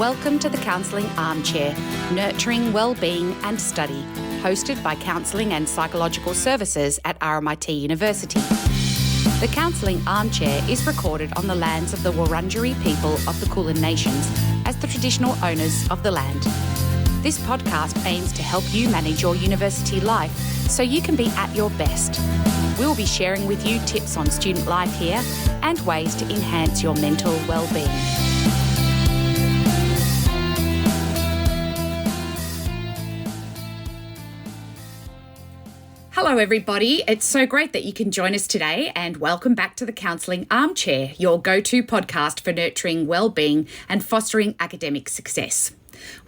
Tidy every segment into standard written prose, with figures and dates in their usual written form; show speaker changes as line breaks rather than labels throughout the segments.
Welcome to the Counselling Armchair, Nurturing Wellbeing and Study, hosted by Counselling and Psychological Services at RMIT University. The Counselling Armchair is recorded on the lands of the Wurundjeri people of the Kulin Nations as the traditional owners of the land. This podcast aims to help you manage your university life so you can be at your best. We'll be sharing with you tips on student life here and ways to enhance your mental well-being. Hello everybody, it's so great that you can join us today and welcome back to the Counselling Armchair, your go-to podcast for nurturing well-being and fostering academic success.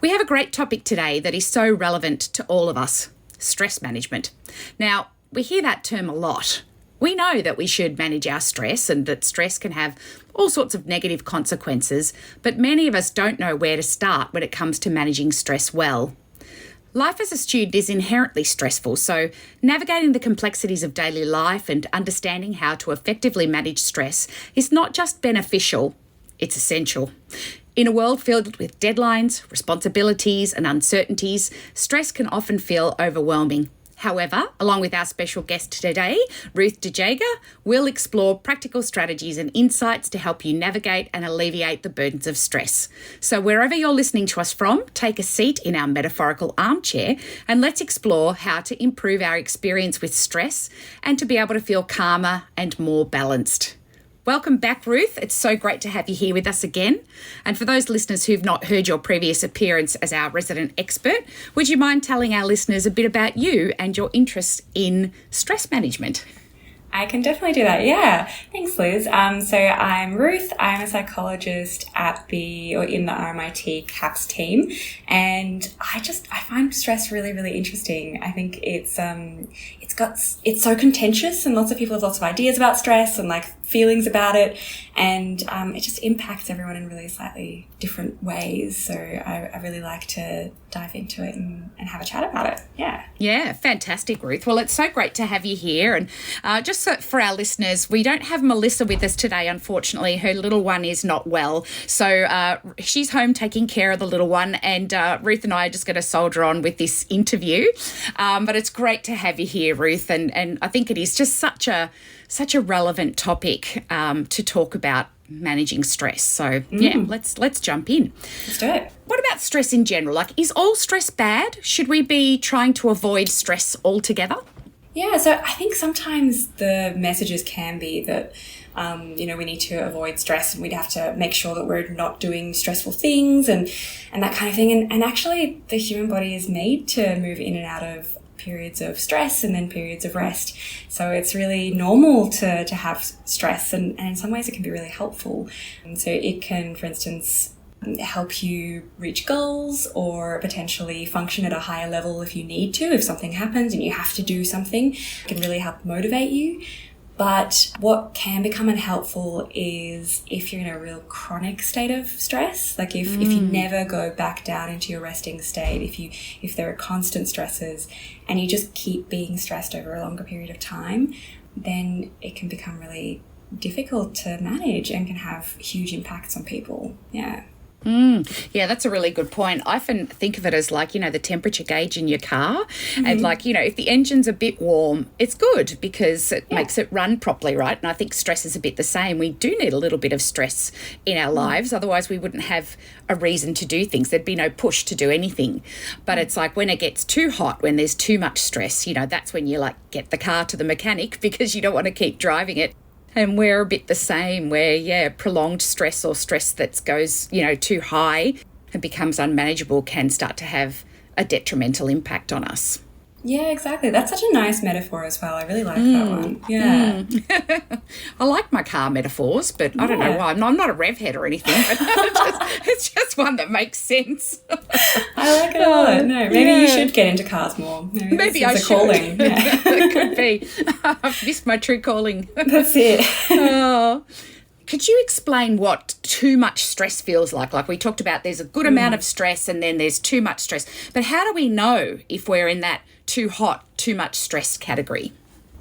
We have a great topic today that is so relevant to all of us, stress management. Now, we hear that term a lot. We know that we should manage our stress and that stress can have all sorts of negative consequences, but many of us don't know where to start when it comes to managing stress well. Life as a student is inherently stressful, so navigating the complexities of daily life and understanding how to effectively manage stress is not just beneficial, it's essential. In a world filled with deadlines, responsibilities and uncertainties, stress can often feel overwhelming. However, along with our special guest today, Ruth we'll explore practical strategies and insights to help you navigate and alleviate the burdens of stress. So wherever you're listening to us from, take a seat in our metaphorical armchair and let's explore how to improve our experience with stress and to be able to feel calmer and more balanced. Welcome back, Ruth. It's so great to have you here with us again. And for those listeners who've not heard your previous appearance as our resident expert, would you mind telling our listeners a bit about you and your interest in stress management?
I can definitely do that. Yeah. Thanks, Liz. So I'm Ruth. I'm a psychologist in the RMIT CAPS team. And I find stress really, really interesting. I think it's so contentious and lots of people have lots of ideas about stress and feelings about it. And it just impacts everyone in really slightly different ways. So I really like to dive into it and have a chat about it. Yeah.
Yeah, fantastic, Ruth. Well, it's so great to have you here. And just so for our listeners, we don't have Melissa with us today, unfortunately. Her little one is not well. So she's home taking care of the little one. And Ruth and I are just going to soldier on with this interview. But it's great to have you here, Ruth. And I think it is just such a relevant topic to talk about managing stress. So let's jump in.
Let's do it.
What about stress in general? Is all stress bad? Should we be trying to avoid stress altogether?
Yeah, so I think sometimes the messages can be that, we need to avoid stress and we'd have to make sure that we're not doing stressful things and that kind of thing. And actually, the human body is made to move in and out of periods of stress and then periods of rest. So it's really normal to have stress and in some ways it can be really helpful. And so it can, for instance, help you reach goals or potentially function at a higher level if you need to. If something happens and you have to do something, it can really help motivate you. But what can become unhelpful is if you're in a real chronic state of stress, if you never go back down into your resting state, if there are constant stresses and you just keep being stressed over a longer period of time, then it can become really difficult to manage and can have huge impacts on people. Yeah.
Yeah, that's a really good point. I often think of it as the temperature gauge in your car.
Mm-hmm.
And if the engine's a bit warm, it's good because it makes it run properly, right? And I think stress is a bit the same. We do need a little bit of stress in our lives. Otherwise, we wouldn't have a reason to do things. There'd be no push to do anything. But it's when it gets too hot, when there's too much stress, that's when you get the car to the mechanic because you don't want to keep driving it. And we're a bit the same where, prolonged stress or stress that goes, too high and becomes unmanageable can start to have a detrimental impact on us.
Yeah, exactly. That's such a nice metaphor as well. I really like that one. Yeah.
I like my car metaphors, but I don't know why. I'm not a rev head or anything, but it's just one that makes sense.
I like it a lot. No, maybe you should get into cars more.
Maybe I should.
Calling. Yeah.
It could be. I've missed my true calling.
That's it.
Could you explain what too much stress feels like? We talked about there's a good amount of stress and then there's too much stress. But how do we know if we're in that too hot, too much stress category?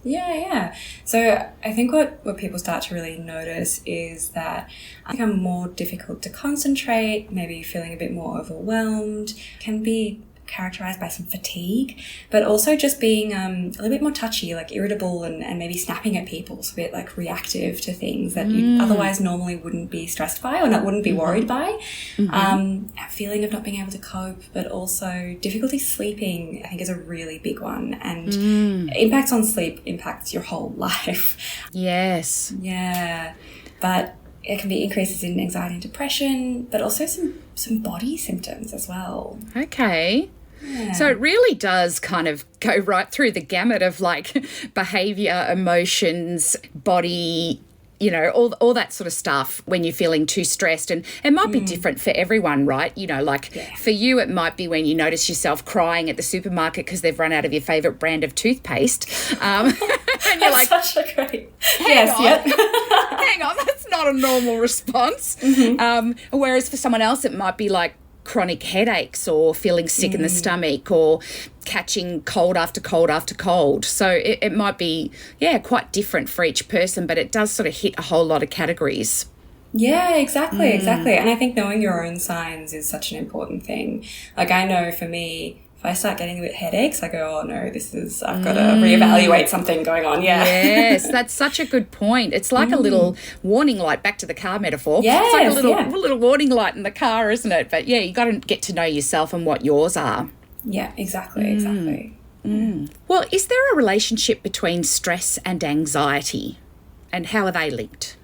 Yeah. So I think what people start to really notice is that it become more difficult to concentrate, maybe feeling a bit more overwhelmed, can be characterized by some fatigue, but also just being a little bit more touchy, like irritable and maybe snapping at people. So a bit like reactive to things that you otherwise normally wouldn't be stressed by or not wouldn't be worried by. A feeling of not being able to cope, but also difficulty sleeping, I think, is a really big one. And impacts on sleep impacts your whole life.
Yes.
Yeah. But it can be increases in anxiety and depression, but also some body symptoms as well.
Okay.
Yeah.
So it really does kind of go right through the gamut of like behaviour, emotions, body, you know, all that sort of stuff when you're feeling too stressed. And it might be different for everyone, right? You know, like for you, it might be when you notice yourself crying at the supermarket because they've run out of your favourite brand of toothpaste. And you're
That's
like,
such a great...
hang on, that's not a normal response. Whereas for someone else, it might be like chronic headaches or feeling sick in the stomach or catching cold after cold after cold. So it might be, quite different for each person, but it does sort of hit a whole lot of categories.
Yeah, exactly. And I think knowing your own signs is such an important thing. Like I know for me, if I start getting a bit headaches, I go, oh no, I've got to reevaluate something going on. Yeah.
Yes, that's such a good point. It's like a little warning light, back to the car metaphor.
Yes,
it's like a little warning light in the car, isn't it? But yeah, you got to get to know yourself and what yours are.
Yeah, exactly.
Well, is there a relationship between stress and anxiety, and how are they linked?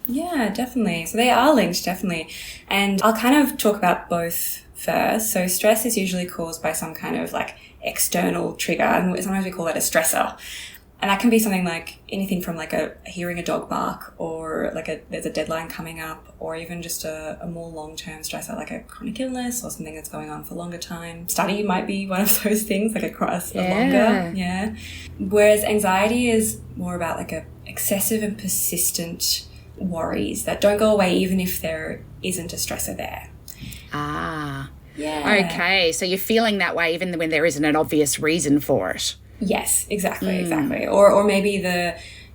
Yeah, definitely. So they are linked, definitely. And I'll kind of talk about both first. So stress is usually caused by some kind of like external trigger, and sometimes we call it a stressor. And that can be something like anything from like hearing a dog bark, or like there's a deadline coming up, or even just a more long-term stressor like a chronic illness or something that's going on for longer time. Study might be one of those things, like a longer. Yeah. Whereas anxiety is more about like a excessive and persistent worries that don't go away even if there isn't a stressor there.
Ah.
Yeah.
Okay, so you're feeling that way even when there isn't an obvious reason for it.
Yes, exactly. Or maybe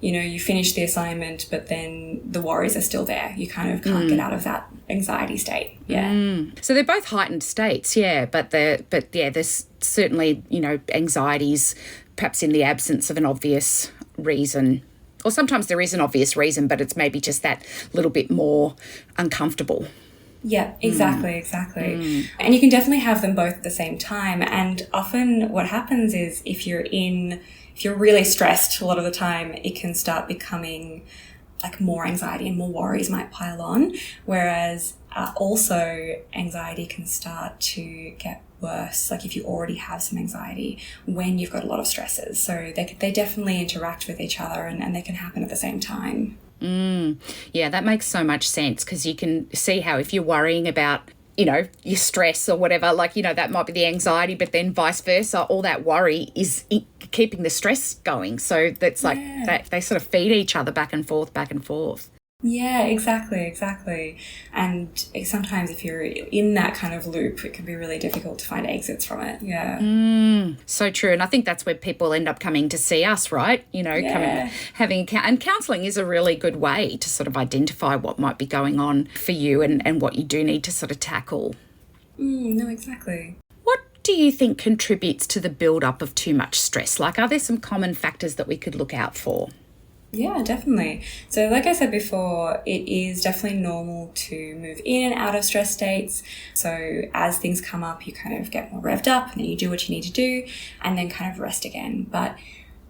you finish the assignment, but then the worries are still there. You kind of can't get out of that anxiety state. Yeah.
So they're both heightened states, but there's certainly, anxieties perhaps in the absence of an obvious reason. Or sometimes there is an obvious reason, but it's maybe just that little bit more uncomfortable.
Yeah, exactly. And you can definitely have them both at the same time. And often what happens is if you're really stressed, a lot of the time it can start becoming like more anxiety and more worries might pile on. Whereas also anxiety can start to get worse, like if you already have some anxiety when you've got a lot of stresses. So they definitely interact with each other and they can happen at the same time.
Yeah, that makes so much sense, because you can see how if you're worrying about, your stress or whatever, that might be the anxiety, but then vice versa, all that worry is keeping the stress going. So that's like they sort of feed each other back and forth.
Yeah, exactly. And sometimes if you're in that kind of loop, it can be really difficult to find exits from it. Yeah.
So true. And I think that's where people end up coming to see us, right? And counselling is a really good way to sort of identify what might be going on for you and what you do need to sort of tackle.
No, exactly.
What do you think contributes to the build-up of too much stress? Like, are there some common factors that we could look out for?
Yeah, definitely. So like I said before, it is definitely normal to move in and out of stress states. So as things come up, you kind of get more revved up and then you do what you need to do and then kind of rest again. But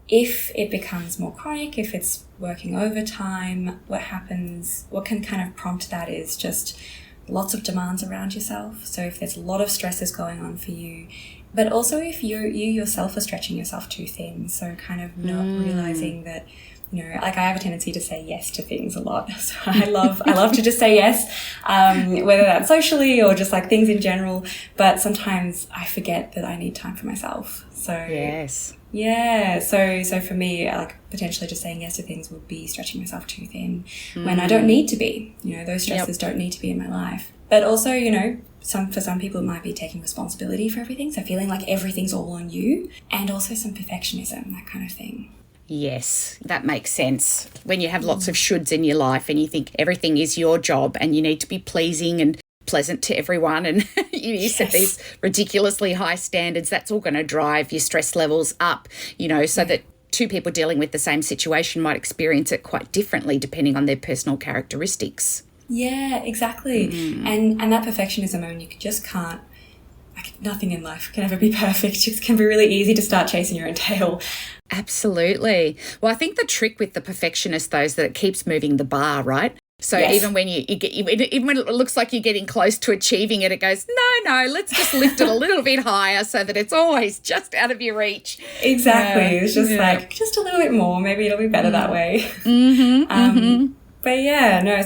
if it becomes more chronic, if it's working overtime, what can kind of prompt that is just lots of demands around yourself. So if there's a lot of stresses going on for you, but also if you yourself are stretching yourself too thin. So kind of not realizing that, like I have a tendency to say yes to things a lot. So I love to just say yes, whether that's socially or just like things in general. But sometimes I forget that I need time for myself. So
yes.
Yeah. So for me, like potentially just saying yes to things would be stretching myself too thin when I don't need to be. Those stresses don't need to be in my life. But also, for some people it might be taking responsibility for everything. So feeling like everything's all on you, and also some perfectionism, that kind of thing.
Yes, that makes sense. When you have lots of shoulds in your life and you think everything is your job and you need to be pleasing and pleasant to everyone and you set these ridiculously high standards, that's all going to drive your stress levels up, so that two people dealing with the same situation might experience it quite differently depending on their personal characteristics.
Yeah, exactly. And that perfectionism, I mean, you just can't, nothing in life can ever be perfect. It can be really easy to start chasing your own tail.
Absolutely. Well, I think the trick with the perfectionist, though, is that it keeps moving the bar, right? So even when you get, even when it looks like you're getting close to achieving it, it goes, no, let's just lift it a little bit higher so that it's always just out of your reach.
Exactly. It's just just a little bit more. Maybe it'll be better that way. But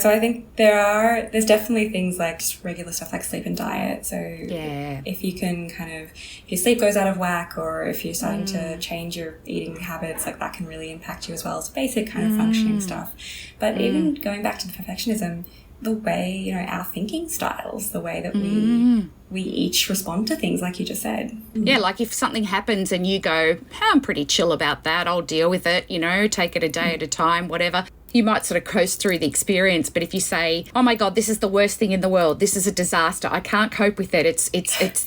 so I think there's definitely things like just regular stuff like sleep and diet. So if you can if your sleep goes out of whack or if you're starting to change your eating habits, like that can really impact you as well. It's basic kind of functioning stuff. But even going back to the perfectionism, the way, our thinking styles, the way that we each respond to things, like you just said.
Yeah, like if something happens and you go, I'm pretty chill about that, I'll deal with it, take it a day at a time, whatever. You might sort of coast through the experience, but if you say, oh my God, this is the worst thing in the world, this is a disaster, I can't cope with it, it's it's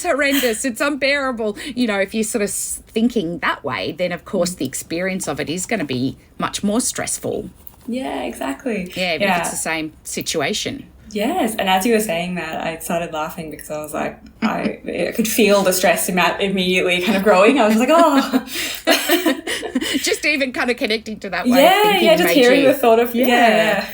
horrendous, it's unbearable, if you're sort of thinking that way, then of course the experience of it is going to be much more stressful.
Yeah, exactly.
Yeah, if it's the same situation.
Yes, and as you were saying that, I started laughing because I was like, I could feel the stress immediately kind of growing. I was like, oh.
Just even kind of connecting to that way
of
thinking.
Yeah, just hearing the thought of,
Yeah,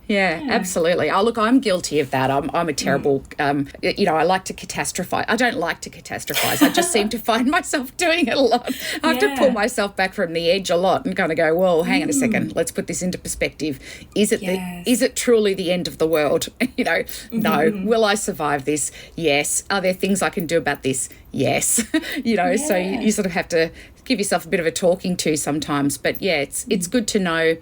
absolutely. Oh, look, I'm guilty of that. I'm a terrible, I like to catastrophize. I don't like to catastrophize. I just seem to find myself doing it a lot. I have to pull myself back from the edge a lot and kind of go, whoa, hang on a second. Let's put this into perspective. Is it truly the end of the world? No. Will I survive this? Yes. Are there things I can do about this? Yes. So you sort of have to give yourself a bit of a talking to sometimes. But it's good to know.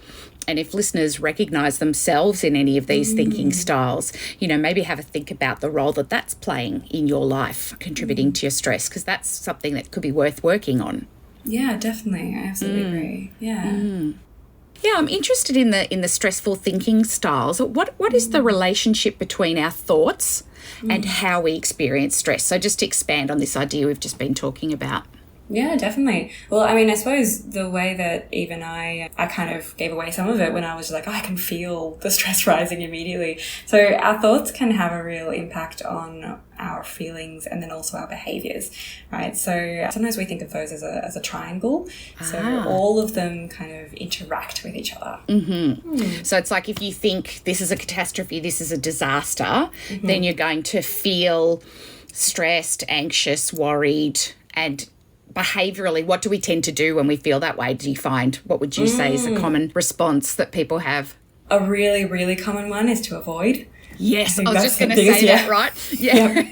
And if listeners recognise themselves in any of these thinking styles, maybe have a think about the role that that's playing in your life, contributing to your stress, because that's something that could be worth working on.
Yeah, definitely. I absolutely agree. Yeah.
Yeah, I'm interested in the stressful thinking styles. What is the relationship between our thoughts and how we experience stress? So just to expand on this idea we've just been talking about.
Yeah, definitely. Well, I mean, I suppose the way that even I kind of gave away some of it when I was like, I can feel the stress rising immediately. So our thoughts can have a real impact on our feelings and then also our behaviors, right? So sometimes we think of those as a triangle. So all of them kind of interact with each other.
So it's like if you think this is a catastrophe, this is a disaster, then you're going to feel stressed, anxious, worried, and behaviourally, what do we tend to do when we feel that way? Do you find, what would you say is a common response that people have?
A really, really common one is to avoid.
Yes, I was just going to say that, right? Yeah.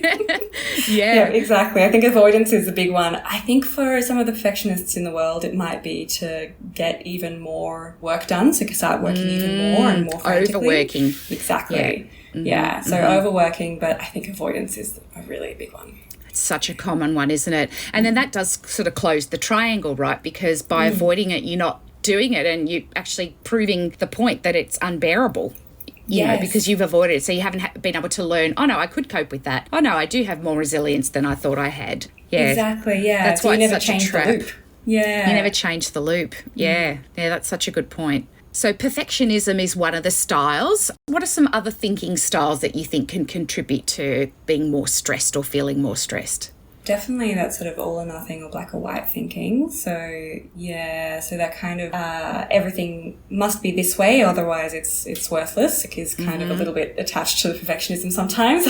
Yeah, exactly. I think avoidance is a big one. I think for some of the perfectionists in the world, it might be to get even more work done, so start working even more and more frantically.
Overworking.
Exactly. Yeah, so overworking, but I think avoidance is a really big one.
It's such a common one, isn't it? And then that does sort of close the triangle, right? Because by avoiding it, you're not doing it and you're actually proving the point that it's unbearable. You know, because you've avoided it. So you haven't been able to learn, oh, no, I could cope with that. Oh, no, I do have more resilience than I thought I had. Yeah.
Exactly, yeah.
That's
so
why
you
it's
never
such a
change
trap.
the loop. Yeah.
You never change the loop. Yeah. Yeah, that's such a good point. So perfectionism is one of the styles. What are some other thinking styles that you think can contribute to being more stressed or feeling more stressed?
Definitely that sort of all or nothing or black or white thinking. So, so that kind of everything must be this way, otherwise it's worthless. It is kind of a little bit attached to the perfectionism sometimes.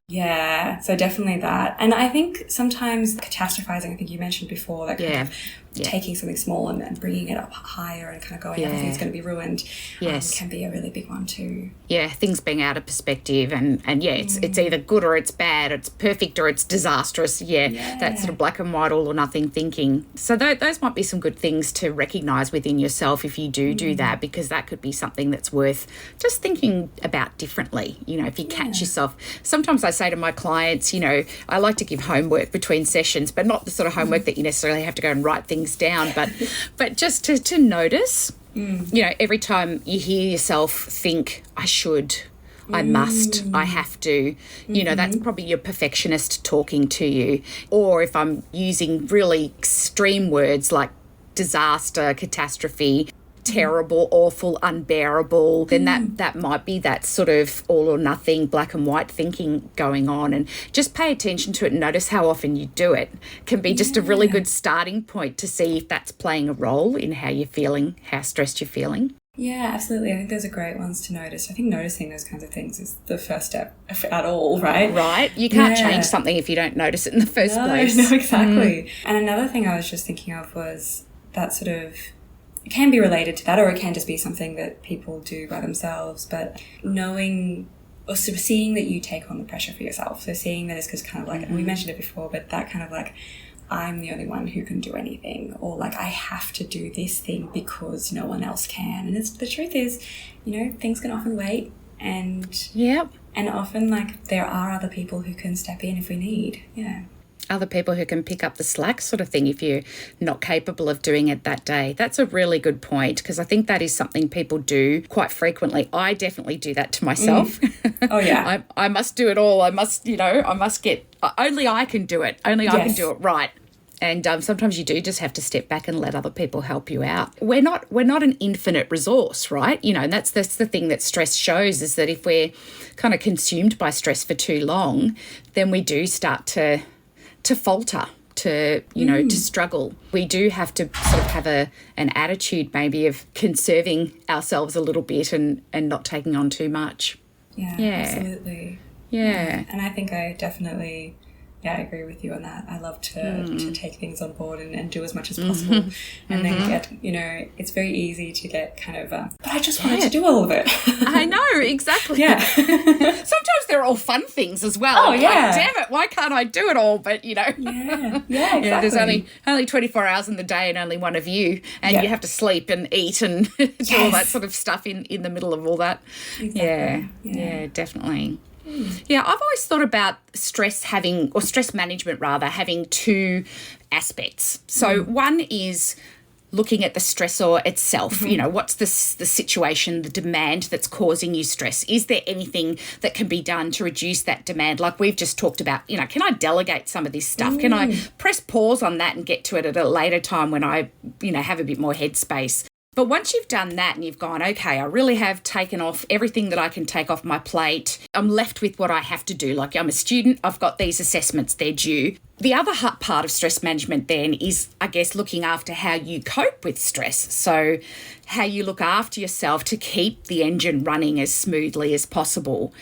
Yeah, so definitely that. And I think sometimes catastrophizing, I think you mentioned before, that kind of taking something small and bringing it up higher and kind of going, everything's going to be ruined, can be a really big one too. Yeah,
things being out of perspective and it's either good or it's bad, it's perfect or it's disastrous. That sort of black and white, all or nothing thinking. So those might be some good things to recognise within yourself if you do that, because that could be something that's worth just thinking about differently. You know, if you catch yourself. Sometimes I say to my clients, I like to give homework between sessions, but not the sort of homework that you necessarily have to go and write things things down, but just to notice, every time you hear yourself think, I should, I must, I have to, that's probably your perfectionist talking to you. Or if I'm using really extreme words like disaster, catastrophe, terrible, awful, unbearable, then that might be that sort of all or nothing, black and white thinking going on. And just pay attention to it and notice how often you do it. Can be just a really good starting point to see if that's playing a role in how you're feeling, how stressed you're feeling.
Yeah, absolutely. I think those are great ones to notice. I think noticing those kinds of things is the first step at all, right?
Right. You can't change something if you don't notice it in the first place.
No, exactly. And another thing I was just thinking of was that sort of, it can be related to that, or it can just be something that people do by themselves, but knowing or sort of seeing that you take on the pressure for yourself. So seeing that it's because kind of like, and we mentioned it before, but that kind of like, I'm the only one who can do anything, or like I have to do this thing because no one else can. And the truth is, things can often wait, and often like there are other people who can step in if we need.
Other people who can pick up the slack sort of thing if you're not capable of doing it that day. That's a really good point, because I think that is something people do quite frequently. I definitely do that to myself.
Oh, yeah.
I must do it all. I must get, only I can do it. Only I can do it right. And sometimes you do just have to step back and let other people help you out. We're not an infinite resource, right? And that's the thing that stress shows, is that if we're kind of consumed by stress for too long, then we do start to falter, to struggle. We do have to sort of have an attitude maybe of conserving ourselves a little bit and not taking on too much.
Yeah. Absolutely.
Yeah.
And I think I definitely, I agree with you on that. I love to take things on board and do as much as possible. And then get, it's very easy to get kind of, but I just wanted to do all of it.
I know, exactly.
Yeah.
Sometimes they're all fun things as well.
Oh, yeah.
Like, damn it, why can't I do it all? But,
Yeah, exactly.
There's only 24 hours in the day and only one of you. And you have to sleep and eat and do all that sort of stuff in the middle of all that.
Exactly.
Yeah, definitely. Yeah, I've always thought about stress management having two aspects. So one is looking at the stressor itself. What's the situation, the demand that's causing you stress? Is there anything that can be done to reduce that demand? Like we've just talked about, can I delegate some of this stuff? Can I press pause on that and get to it at a later time when I, have a bit more headspace? But once you've done that and you've gone, okay, I really have taken off everything that I can take off my plate, I'm left with what I have to do. Like I'm a student, I've got these assessments, they're due. The other part of stress management then is, I guess, looking after how you cope with stress. So how you look after yourself to keep the engine running as smoothly as possible.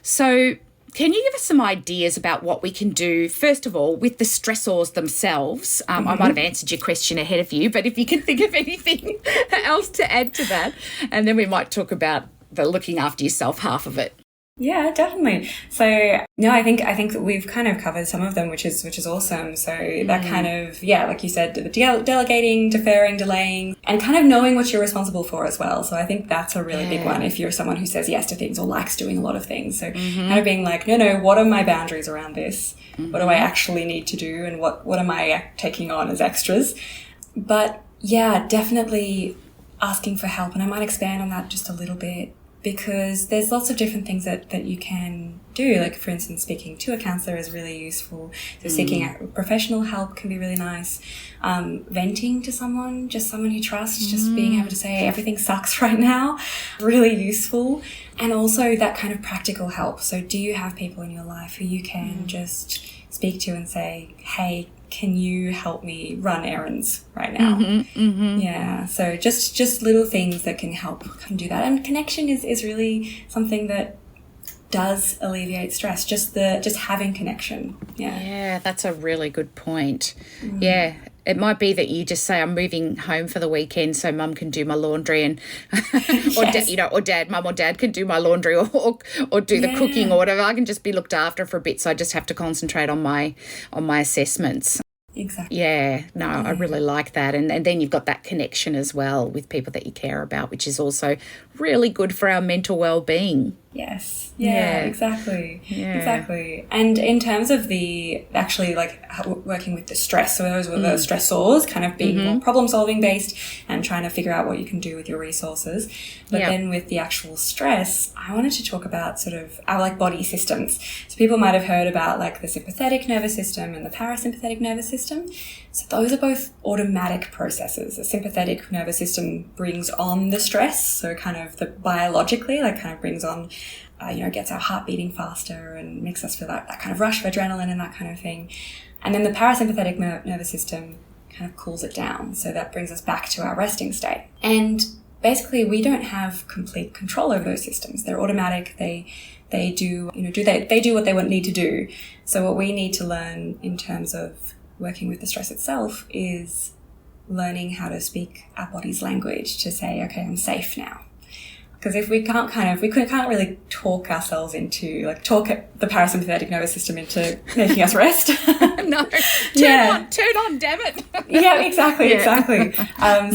So can you give us some ideas about what we can do, first of all, with the stressors themselves? I might have answered your question ahead of you, but if you can think of anything else to add to that, and then we might talk about the looking after yourself half of it.
Yeah, definitely. So no, I think that we've kind of covered some of them, which is awesome. So that kind of, like you said, the delegating, deferring, delaying, and kind of knowing what you're responsible for as well. So I think that's a really big one if you're someone who says yes to things or likes doing a lot of things. So kind of being like, no, what are my boundaries around this? What do I actually need to do? And what am I taking on as extras? But yeah, definitely asking for help. And I might expand on that just a little bit, because there's lots of different things that you can do. Like, for instance, speaking to a counsellor is really useful. So seeking out professional help can be really nice. Venting to someone, just someone you trust, just being able to say everything sucks right now, really useful. And also that kind of practical help. So do you have people in your life who you can just speak to and say, hey, can you help me run errands right now? Yeah, so just little things that can do that. And connection is really something that does alleviate stress, just having connection.
Yeah, that's a really good point. Yeah, it might be that you just say, I'm moving home for the weekend so mum can do my laundry, and mum or dad can do my laundry or do the cooking or whatever. I can just be looked after for a bit, so I just have to concentrate on my assessments.
Exactly.
Yeah, no, I really like that. And then you've got that connection as well with people that you care about, which is also really good for our mental well-being.
Yes. Yeah, exactly.
Yeah.
Exactly. And in terms of the actually like working with the stress, so those were the stressors, kind of being more problem solving based and trying to figure out what you can do with your resources. But then with the actual stress, I wanted to talk about sort of our like body systems. So people might have heard about like the sympathetic nervous system and the parasympathetic nervous system. So those are both automatic processes. The sympathetic nervous system brings on the stress. So kind of the biologically, like kind of brings on, gets our heart beating faster and makes us feel that kind of rush of adrenaline and that kind of thing. And then the parasympathetic nervous system kind of cools it down. So that brings us back to our resting state. And basically we don't have complete control over those systems. They're automatic. They do what they need to do. So what we need to learn in terms of working with the stress itself is learning how to speak our body's language to say, okay, I'm safe now. Because if we can't really talk ourselves into, like, talk the parasympathetic nervous system into making us rest.
No, turn on, damn it.
Yeah, exactly.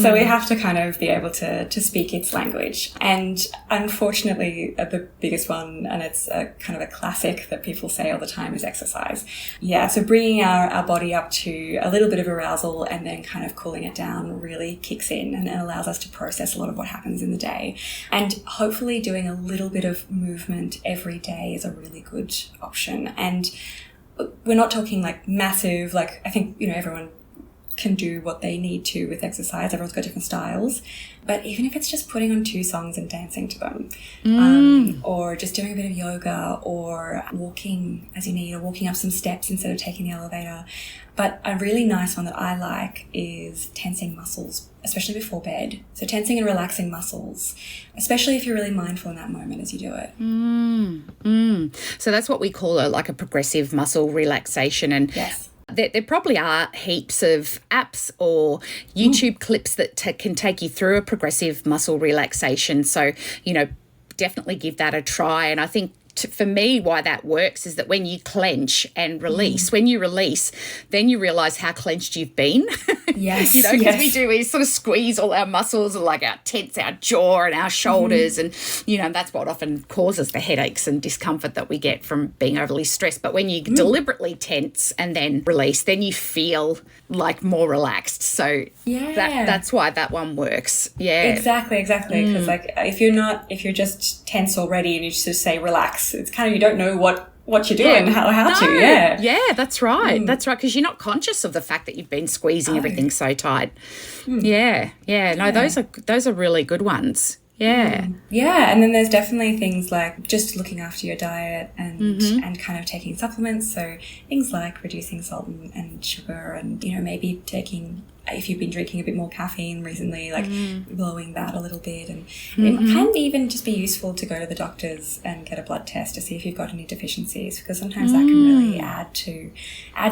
So we have to kind of be able to speak its language. And unfortunately, the biggest one, and it's a kind of a classic that people say all the time, is exercise. Yeah, so bringing our body up to a little bit of arousal and then kind of cooling it down really kicks in and it allows us to process a lot of what happens in the day. And hopefully doing a little bit of movement every day is a really good option. And we're not talking like massive, like I think, everyone can do what they need to with exercise. Everyone's got different styles. But even if it's just putting on 2 songs and dancing to them, or just doing a bit of yoga or walking as you need, or walking up some steps instead of taking the elevator. But a really nice one that I like is tensing muscles, especially before bed. So tensing and relaxing muscles, especially if you're really mindful in that moment as you do it.
So that's what we call a progressive muscle relaxation. And
yes.
There probably are heaps of apps or YouTube clips that can take you through a progressive muscle relaxation. So, definitely give that a try. And I think for me, why that works is that when you clench and release, when you release, then you realise how clenched you've been.
Yes.
Because we sort of squeeze all our muscles, like our tense, our jaw and our shoulders. And, that's what often causes the headaches and discomfort that we get from being overly stressed. But when you deliberately tense and then release, then you feel like more relaxed. So that's why that one works. Yeah.
Exactly. Because like if you're just tense already and you just say relax, it's kind of, you don't know what you're doing, how to.
Yeah, that's right. That's right, because you're not conscious of the fact that you've been squeezing everything so tight. Yeah. No, those are really good ones. Yeah.
Yeah, and then there's definitely things like just looking after your diet and kind of taking supplements. So things like reducing salt and sugar and, maybe taking, if you've been drinking a bit more caffeine recently, like blowing that a little bit. And it can even just be useful to go to the doctors and get a blood test to see if you've got any deficiencies, because sometimes that can really add to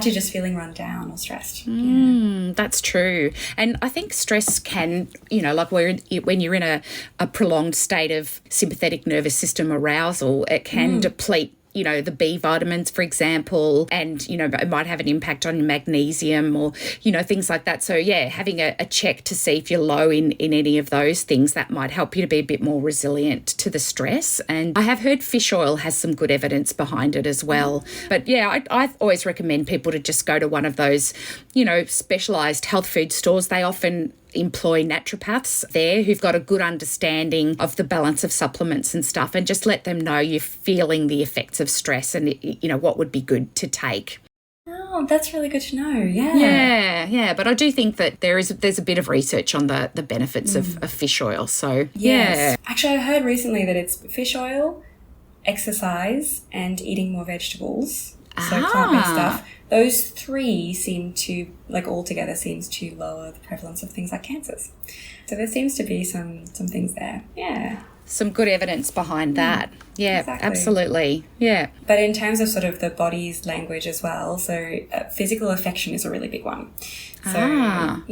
just feeling run down or stressed.
That's true. And I think stress can, like when you're in a prolonged state of sympathetic nervous system arousal, it can deplete the B vitamins, for example, and, it might have an impact on your magnesium or, things like that. So, yeah, having a check to see if you're low in any of those things, that might help you to be a bit more resilient to the stress. And I have heard fish oil has some good evidence behind it as well. But, yeah, I always recommend people to just go to one of those, specialised health food stores. They often employ naturopaths there who've got a good understanding of the balance of supplements and stuff, and just let them know you're feeling the effects of stress and, what would be good to take.
Oh, that's really good to know.
Yeah. But I do think that there's a bit of research on the benefits of fish oil. So,
yes. Actually, I heard recently that it's fish oil, exercise, and eating more vegetables. So plant-based stuff. Those 3 seem to, altogether seems to lower the prevalence of things like cancers. So there seems to be some things there. Yeah.
Some good evidence behind that. Yeah, exactly. Absolutely. Yeah.
But in terms of sort of the body's language as well, so physical affection is a really big one. So,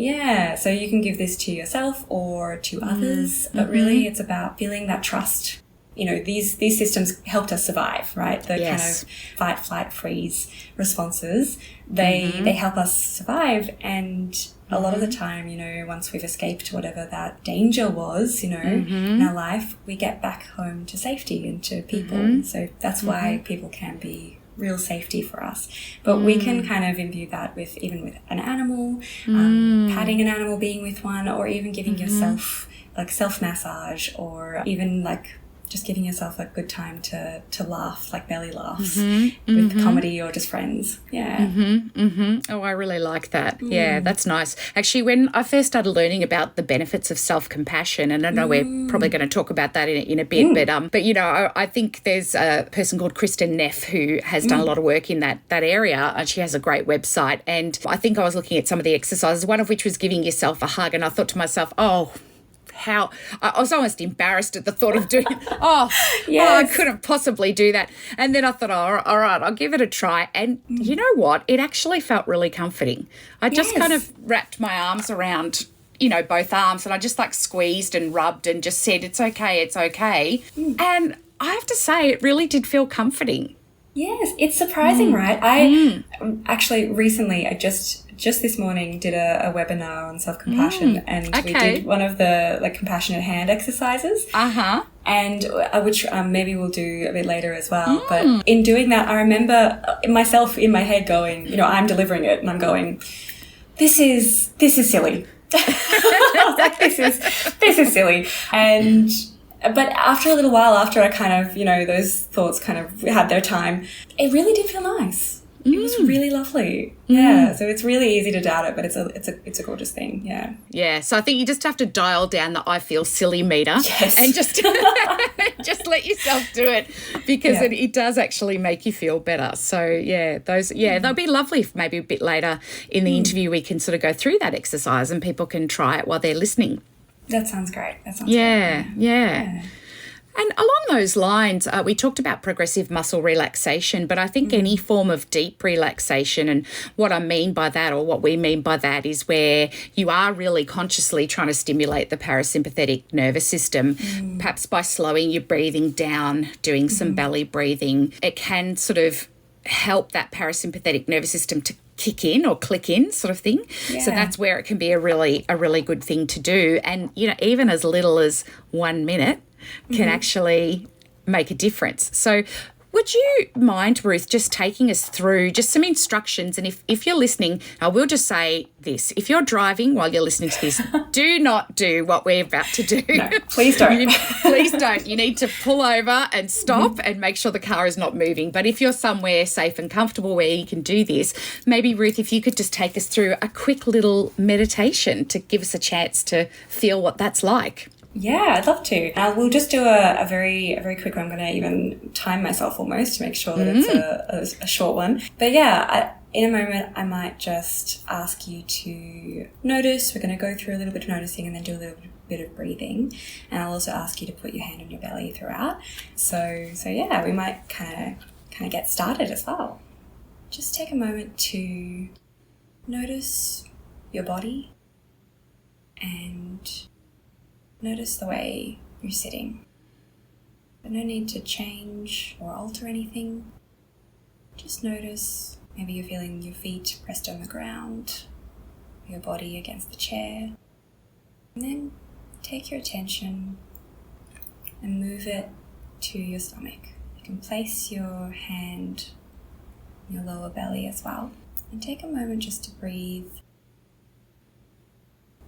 so you can give this to yourself or to others, but really it's about feeling that trust. These systems helped us survive, right? The kind of fight, flight, freeze responses, they help us survive. And a lot of the time, you know, once we've escaped whatever that danger was, you know, in our life, we get back home to safety and to people. So that's why people can be real safety for us. But we can kind of imbue that with even with an animal, patting an animal, being with one, or even giving yourself like self-massage, or even like just giving yourself a good time to laugh, like belly laughs with comedy or just friends.
Oh, I really like that. Yeah, that's nice. Actually, when I first started learning about the benefits of self-compassion, and I know we're probably going to talk about that in a bit, but you know, I think there's a person called Kristen Neff who has done a lot of work in that area, and she has a great website. And I think I was looking at some of the exercises, one of which was giving yourself a hug, and I thought to myself, how I was almost embarrassed at the thought of doing I couldn't possibly do that. And then I thought, all right, I'll give it a try. And you know what? It actually felt really comforting. I just kind of wrapped my arms around, you know, both arms, and I just like squeezed and rubbed and just said, it's okay. And I have to say, it really did feel comforting.
Yes, it's surprising, right? I actually recently, I just this morning did a webinar on self-compassion, and we did one of the like compassionate hand exercises. And which maybe we'll do a bit later as well. But in doing that, I remember myself in my head going, you know, I'm delivering it and I'm going, this is silly. I was like, this is silly. But after a little while, after I kind of, you know, those thoughts kind of had their time, it really did feel nice. It was really lovely. Yeah. So it's really easy to doubt it, but it's a gorgeous thing. Yeah.
Yeah. So I think you just have to dial down the I feel silly meter and just just let yourself do it, because it does actually make you feel better. So yeah, they'll be lovely if maybe a bit later in the interview we can sort of go through that exercise and people can try it while they're listening.
That sounds great. Great.
Yeah. And along those lines, we talked about progressive muscle relaxation, but I think any form of deep relaxation, and what I mean by that, or what we mean by that, is where you are really consciously trying to stimulate the parasympathetic nervous system, perhaps by slowing your breathing down, doing some belly breathing. It can sort of help that parasympathetic nervous system to kick in or click in, sort of thing. So that's where it can be a really good thing to do. And, you know, even as little as 1 minute can actually make a difference. So would you mind, Ruth, just taking us through just some instructions? And if you're listening, I will just say this. If you're driving while you're listening to this, do not do what we're about to do.
No, please don't.
Please don't. You need to pull over and stop and make sure the car is not moving. But if you're somewhere safe and comfortable where you can do this, maybe, Ruth, if you could just take us through a quick little meditation to give us a chance to feel what that's like.
Yeah, I'd love to. We'll just do a very quick one. I'm going to even time myself almost to make sure that it's a short one. But yeah, in a moment, I might just ask you to notice. We're going to go through a little bit of noticing and then do a little bit of breathing. And I'll also ask you to put your hand on your belly throughout. So yeah, we might kind of get started as well. Just take a moment to notice your body and notice the way you're sitting. But no need to change or alter anything. Just notice. Maybe you're feeling your feet pressed on the ground, your body against the chair. And then take your attention and move it to your stomach. You can place your hand on your lower belly as well. And take a moment just to breathe.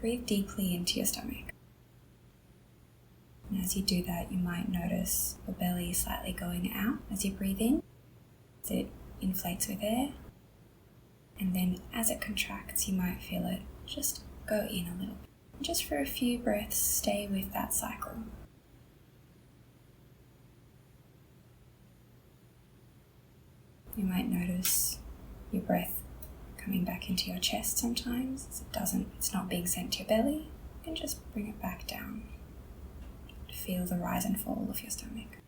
Breathe deeply into your stomach. And as you do that, you might notice the belly slightly going out as you breathe in, as it inflates with air. And then as it contracts, you might feel it just go in a little bit. Just for a few breaths, stay with that cycle. You might notice your breath coming back into your chest sometimes. It's not being sent to your belly. You can just bring it back down. Feel the rise and fall of your stomach.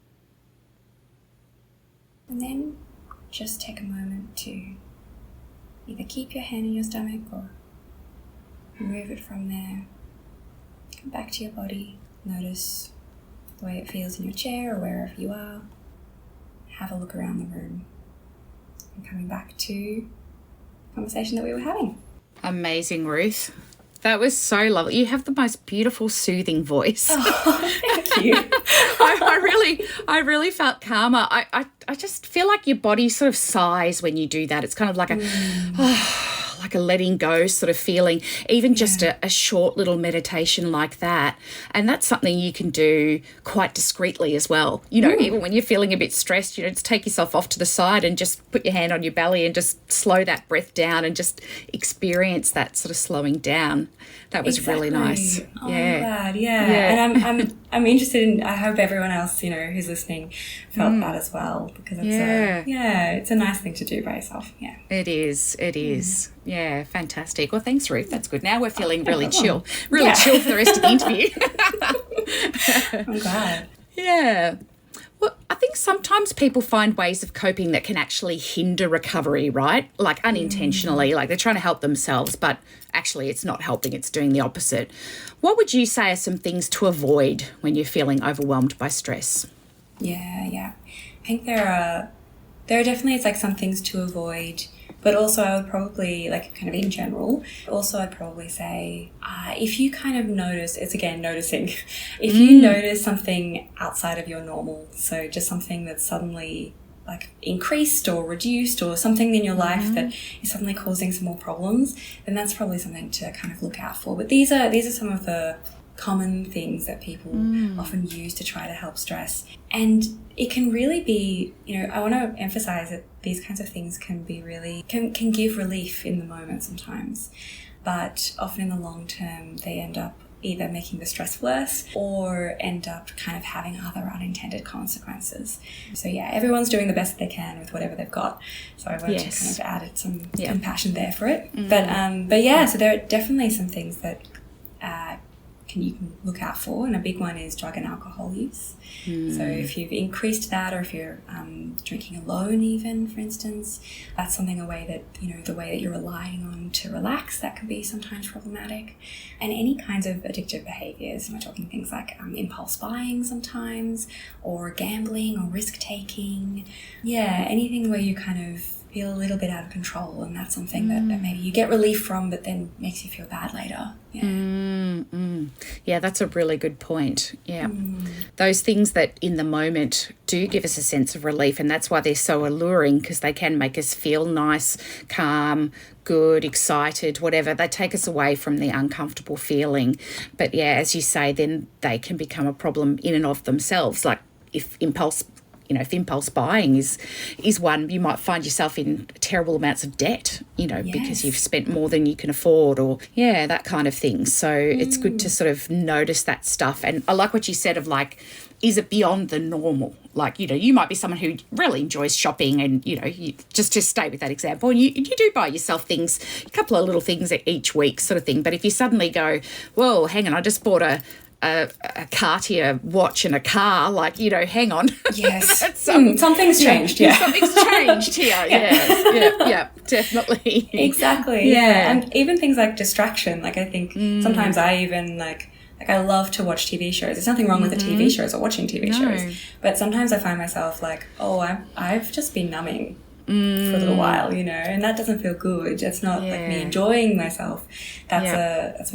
And then just take a moment to either keep your hand in your stomach or move it from there. Come back to your body. Notice the way it feels in your chair or wherever you are. Have a look around the room. And coming back to the conversation that we were having.
Amazing, Ruth. That was so lovely. You have the most beautiful, soothing voice.
Oh, thank you.
I really felt calmer. I just feel like your body sort of sighs when you do that. It's kind of like like a letting go sort of feeling, even just a short little meditation like that. And that's something you can do quite discreetly as well. You know, even when you're feeling a bit stressed, you know, just take yourself off to the side and just put your hand on your belly and just slow that breath down and just experience that sort of slowing down. That was really nice.
Oh, I'm glad. And I'm interested in, I hope everyone else, you know, who's listening felt that as well, because it's a nice thing to do by yourself. Yeah.
It is. Yeah, fantastic. Well, thanks, Ruth. That's good. Now we're feeling really chill for the rest of the interview.
I'm glad.
Yeah. Well, I think sometimes people find ways of coping that can actually hinder recovery, right? Like unintentionally, like they're trying to help themselves, but actually it's not helping, it's doing the opposite. What would you say are some things to avoid when you're feeling overwhelmed by stress?
Yeah. I think there are definitely, it's like some things to avoid, but also I would probably, like kind of in general, also I'd probably say if you kind of notice, it's again noticing, if you notice something outside of your normal, so just something that's suddenly like increased or reduced, or something in your life that is suddenly causing some more problems, then that's probably something to kind of look out for. But these are some of the common things that people often use to try to help stress. And it can really be, you know, I want to emphasize that these kinds of things can be really, can give relief in the moment sometimes. But often in the long term, they end up either making the stress worse or end up kind of having other unintended consequences. So yeah, everyone's doing the best they can with whatever they've got. So I wanted to kind of add some compassion there for it. But yeah, so there are definitely some things that you can look out for, and a big one is drug and alcohol use. So if you've increased that, or if you're drinking alone even, for instance, that's something, the way that you're relying on to relax, that can be sometimes problematic. And any kinds of addictive behaviours, we're talking things like impulse buying sometimes, or gambling, or risk taking. Yeah, anything where you kind of feel a little bit out of control, and that's something that maybe you get relief from, but then makes you feel bad later.
Yeah, that's a really good point. Yeah. Those things that in the moment do give us a sense of relief, and that's why they're so alluring, because they can make us feel nice, calm, good, excited, whatever. They take us away from the uncomfortable feeling. But yeah, as you say, then they can become a problem in and of themselves. Like if impulse buying is one, you might find yourself in terrible amounts of debt, because you've spent more than you can afford, or that kind of thing. So it's good to sort of notice that stuff. And I like what you said of like, is it beyond the normal? Like, you might be someone who really enjoys shopping, and, you just to stay with that example, and you do buy yourself things, a couple of little things each week sort of thing. But if you suddenly go, whoa, hang on, I just bought a Cartier watch and a car, like, hang on.
Yes. Something's changed. Yeah.
Something's changed here. Yeah, definitely.
Exactly. Yeah. And even things like distraction. Like, I think sometimes I even like I love to watch TV shows. There's nothing wrong with the TV shows or watching TV shows. But sometimes I find myself like, I've just been numbing for a little while, and that doesn't feel good. It's not like me enjoying myself. That's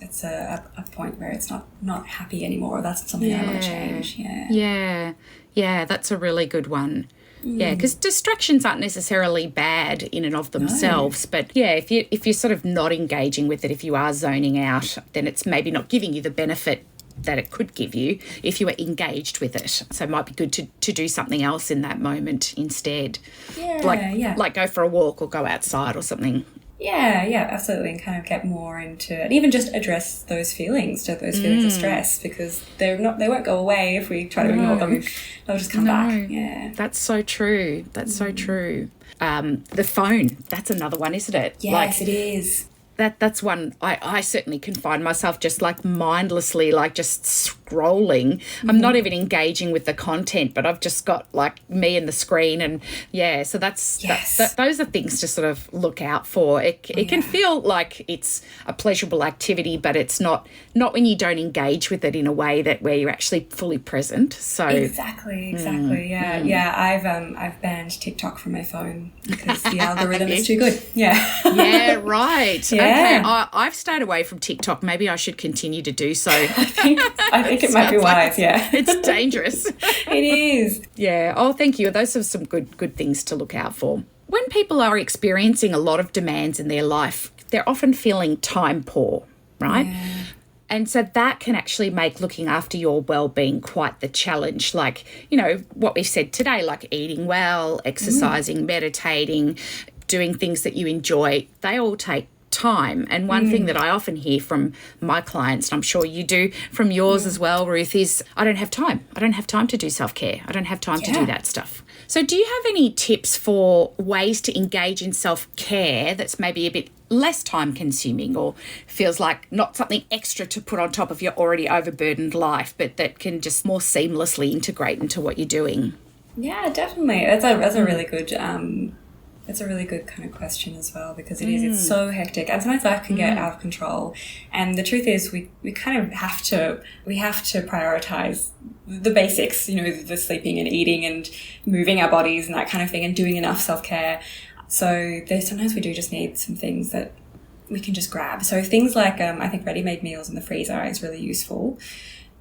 it's a point where it's not happy anymore. That's something I want to change.
Yeah, that's a really good one. Yeah, because distractions aren't necessarily bad in and of themselves, but if you're sort of not engaging with it, if you are zoning out, then it's maybe not giving you the benefit that it could give you if you were engaged with it. So it might be good to do something else in that moment instead. Like go for a walk or go outside or something.
Yeah, absolutely, and kind of get more into it. Even just address those feelings, feelings of stress, because they won't go away if we try to ignore them. They'll just come back. Yeah,
that's so true. So true. The phone, that's another one, isn't it?
Yes, it is.
That's one I certainly can find myself just like mindlessly, like just scrolling. I'm not even engaging with the content, but I've just got like me and the screen. And yeah, so those are things to sort of look out for. It can feel like it's a pleasurable activity, but it's not when you don't engage with it in a way where you're actually fully present. So
exactly. I've banned TikTok from my phone because the algorithm is too good.
Yeah, right.
Yeah.
Okay, I've stayed away from TikTok. Maybe I should continue to do so.
I think it might be wise.
It's dangerous.
It is.
Yeah. Oh, thank you. Those are some good things to look out for. When people are experiencing a lot of demands in their life, they're often feeling time poor, right?
Yeah.
And so that can actually make looking after your well-being quite the challenge. Like, you know, what we've said today, like eating well, exercising, meditating, doing things that you enjoy, they all take time. And one thing that I often hear from my clients, and I'm sure you do from yours as well, Ruth, is I don't have time. I don't have time to do self-care. I don't have time to do that stuff. So do you have any tips for ways to engage in self-care that's maybe a bit less time consuming or feels like not something extra to put on top of your already overburdened life, but that can just more seamlessly integrate into what you're doing?
Yeah, definitely. That's a really good it's a really good kind of question as well, because it's so hectic and sometimes life can get out of control. And the truth is we kind of have to prioritize the basics, you know, the sleeping and eating and moving our bodies and that kind of thing, and doing enough self-care. So sometimes we do just need some things that we can just grab. So things like I think ready-made meals in the freezer is really useful.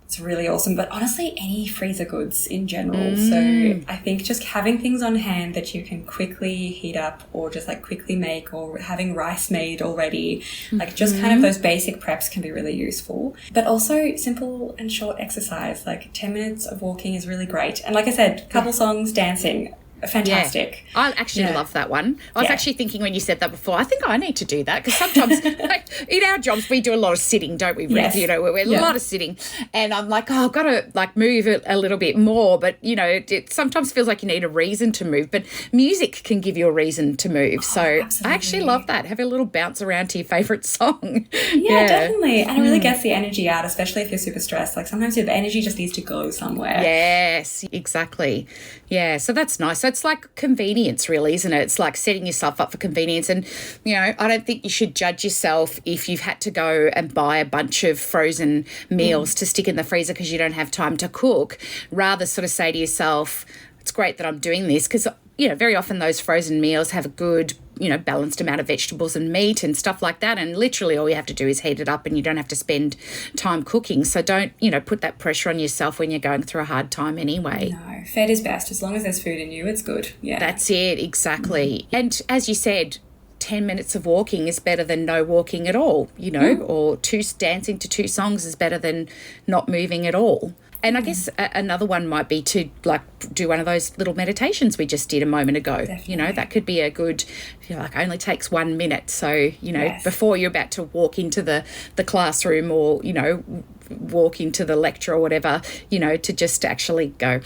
It's really awesome. But honestly, any freezer goods in general. So I think just having things on hand that you can quickly heat up or just like quickly make, or having rice made already, like just kind of those basic preps can be really useful. But also simple and short exercise, like 10 minutes of walking is really great. And like I said, couple songs, dancing. Fantastic.
Yeah. I actually love that one. I was actually thinking when you said that before, I think I need to do that, because sometimes like, in our jobs we do a lot of sitting, don't we, Ruth?
Yes.
You know, we're a lot of sitting, and I'm like, I've got to like move a little bit more, but you know, it sometimes feels like you need a reason to move, but music can give you a reason to move. So
absolutely.
I actually love that. Have a little bounce around to your favourite song.
Yeah, definitely. And it really gets the energy out, especially if you're super stressed. Like sometimes your energy just needs to go somewhere.
Yes, exactly. Yeah, so that's nice. So it's like convenience, really, isn't it? It's like setting yourself up for convenience. And, you know, I don't think you should judge yourself if you've had to go and buy a bunch of frozen meals to stick in the freezer because you don't have time to cook. Rather sort of say to yourself, it's great that I'm doing this, because, you know, very often those frozen meals have a good, you know, balanced amount of vegetables and meat and stuff like that. And literally all you have to do is heat it up and you don't have to spend time cooking. So don't, you know, put that pressure on yourself when you're going through a hard time anyway.
No, fed is best. As long as there's food in you, it's good. Yeah.
That's it, exactly. And as you said, 10 minutes of walking is better than no walking at all, you know, or dancing to 2 songs is better than not moving at all. And I guess another one might be to like do one of those little meditations we just did a moment ago.
Definitely.
You know, that could be a good, you know, like only takes 1 minute. So, you know, before you're about to walk into the classroom or, you know, walk into the lecture or whatever, you know, to just actually go,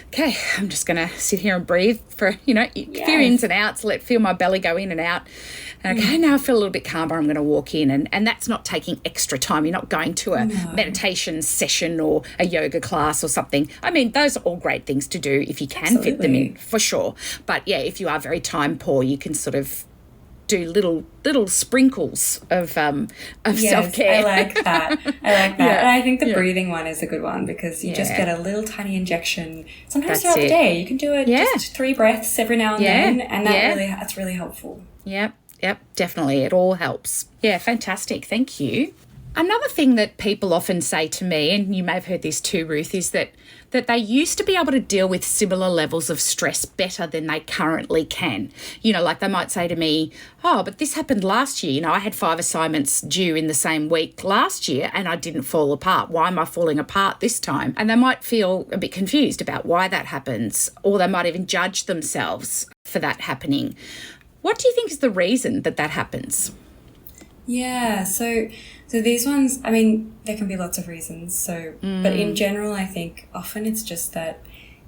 okay, I'm just going to sit here and breathe for, you know, a few ins and outs, feel my belly go in and out. And okay, now I feel a little bit calmer, I'm going to walk in. And that's not taking extra time. You're not going to a meditation session or a yoga class or something. I mean, those are all great things to do if you can fit them in, for sure. But yeah, if you are very time poor, you can sort of do little sprinkles of self-care.
I like that. And I think the breathing one is a good one, because you just get a little tiny injection sometimes throughout the day. You can do it just 3 breaths every now and then, and that's really helpful.
Yep, definitely. It all helps. Yeah, fantastic. Thank you. Another thing that people often say to me, and you may have heard this too, Ruth, is that they used to be able to deal with similar levels of stress better than they currently can. You know, like they might say to me, oh, but this happened last year. You know, I had 5 assignments due in the same week last year and I didn't fall apart. Why am I falling apart this time? And they might feel a bit confused about why that happens, or they might even judge themselves for that happening. What do you think is the reason that happens?
Yeah, so these ones, I mean, there can be lots of reasons. So, but in general, I think often it's just that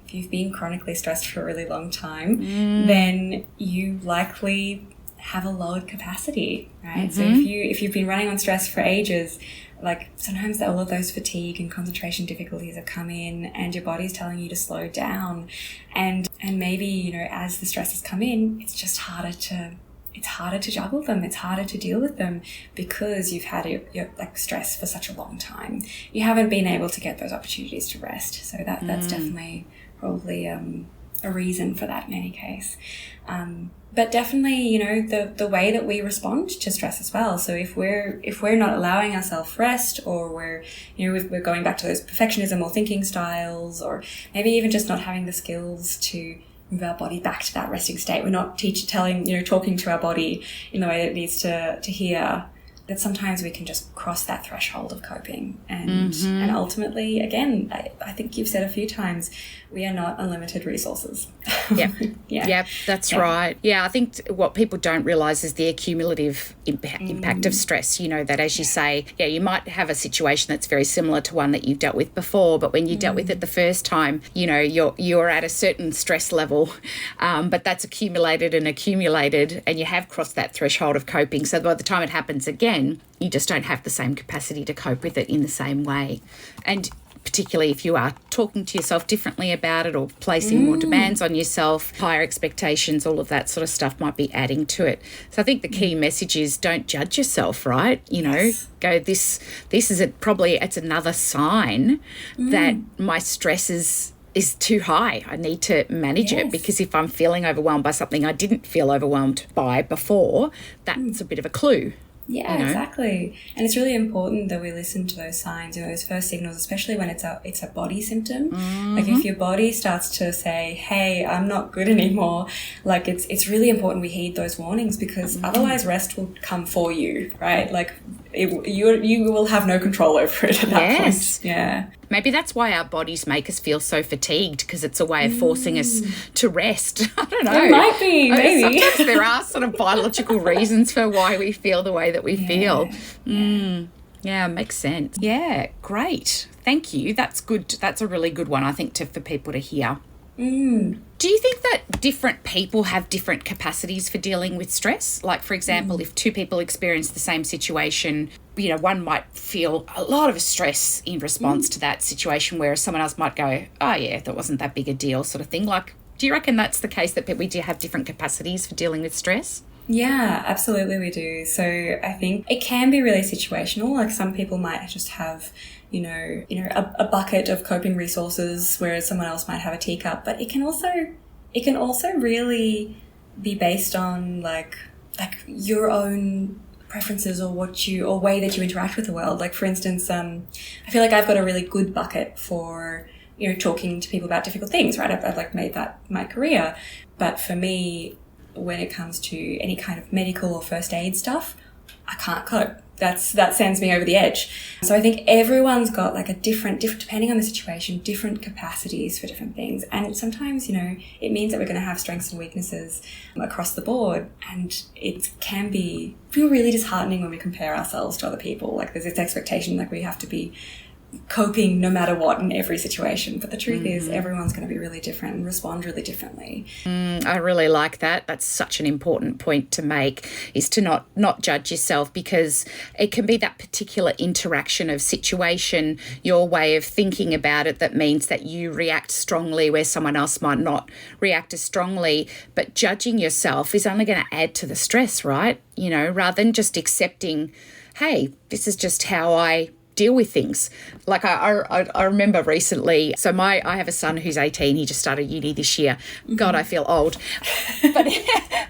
if you've been chronically stressed for a really long time, then you likely have a lowered capacity, right? So if you've been running on stress for ages, like sometimes all of those fatigue and concentration difficulties have come in and your body's telling you to slow down. And maybe, you know, as the stresses come in, it's just harder to juggle them. It's harder to deal with them because you've had your like stress for such a long time. You haven't been able to get those opportunities to rest. So that's definitely probably a reason for that in any case. But definitely, you know, the way that we respond to stress as well. So if we're not allowing ourselves rest, or we're going back to those perfectionism or thinking styles, or maybe even just not having the skills to move our body back to that resting state. We're not talking to our body in the way that it needs to hear, that sometimes we can just cross that threshold of coping. And ultimately, again, I think you've said a few times, we are not unlimited resources.
Yep, that's right. Yeah, I think what people don't realise is the accumulative impact of stress. You know, that as you say, you might have a situation that's very similar to one that you've dealt with before, but when you dealt with it the first time, you know, you're at a certain stress level, but that's accumulated, and you have crossed that threshold of coping. So by the time it happens again, you just don't have the same capacity to cope with it in the same way. And particularly if you are talking to yourself differently about it, or placing more demands on yourself, higher expectations, all of that sort of stuff might be adding to it. So I think the key message is don't judge yourself, right? You know, go, this is it's another sign that my stress is too high. I need to manage it, because if I'm feeling overwhelmed by something I didn't feel overwhelmed by before, that's a bit of a clue.
Yeah, you know? Exactly. And it's really important that we listen to those signs, you know, those first signals, especially when it's a body symptom. Like if your body starts to say, hey, I'm not good anymore, like it's really important we heed those warnings, because otherwise rest will come for you, right? Like you will have no control over it at that point. Yeah.
Maybe that's why our bodies make us feel so fatigued, because it's a way of forcing us to rest. I don't know.
It might be, maybe.
Sometimes there are sort of biological reasons for why we feel the way that we feel. Yeah, makes sense. Yeah, great. Thank you. That's good. That's a really good one, I think, for people to hear. Do you think that different people have different capacities for dealing with stress? Like, for example, if two people experience the same situation, you know, one might feel a lot of stress in response to that situation, whereas someone else might go, oh, yeah, that wasn't that big a deal, sort of thing. Like, do you reckon that's the case, that we do have different capacities for dealing with stress?
Yeah, absolutely we do. So I think it can be really situational. Like some people might just have, you know, a bucket of coping resources, whereas someone else might have a teacup. But it can also really be based on like your own preferences, or way that you interact with the world. Like for instance, I feel like I've got a really good bucket for, you know, talking to people about difficult things, right? I've like made that my career. But for me, when it comes to any kind of medical or first aid stuff, I can't cope. That sends me over the edge. So I think everyone's got like a different, depending on the situation, different capacities for different things. And sometimes, you know, it means that we're going to have strengths and weaknesses across the board. And it can feel really disheartening when we compare ourselves to other people. Like there's this expectation like we have to be coping no matter what in every situation. But the truth is everyone's going to be really different and respond really differently.
I really like that. That's such an important point to make, is to not judge yourself, because it can be that particular interaction of situation, your way of thinking about it, that means that you react strongly where someone else might not react as strongly. But judging yourself is only going to add to the stress, right? You know, rather than just accepting, hey, this is just how I deal with things. Like I remember recently, so I have a son who's 18, he just started uni this year. God, I feel old. But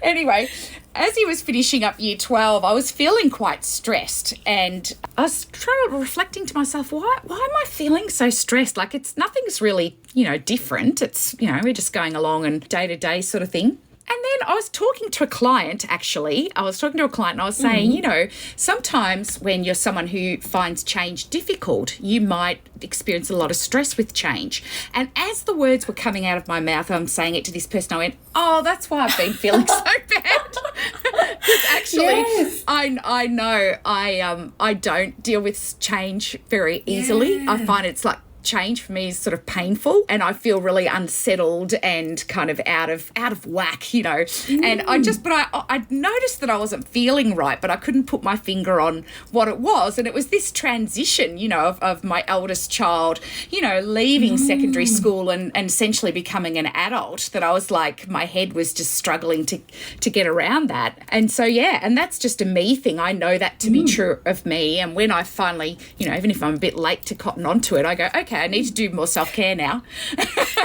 anyway, as he was finishing up year 12, I was feeling quite stressed, and I was reflecting to myself, why am I feeling so stressed? Like nothing's really, you know, different. It's, you know, we're just going along and day to day sort of thing. And then I was talking to a client, actually. I was saying, you know, sometimes when you're someone who finds change difficult, you might experience a lot of stress with change. And as the words were coming out of my mouth, I'm saying it to this person, I went, oh, that's why I've been feeling so bad. Because actually, I know I don't deal with change very easily. I find it's like change for me is sort of painful, and I feel really unsettled and kind of out of whack, you know. And I noticed that I wasn't feeling right, but I couldn't put my finger on what it was. And it was this transition, you know, of my eldest child, you know, leaving secondary school and essentially becoming an adult, that I was like, my head was just struggling to get around that. And so, yeah, and that's just a me thing. I know that to be true of me. And when I finally, you know, even if I'm a bit late to cotton onto it, I go, okay, I need to do more self-care now.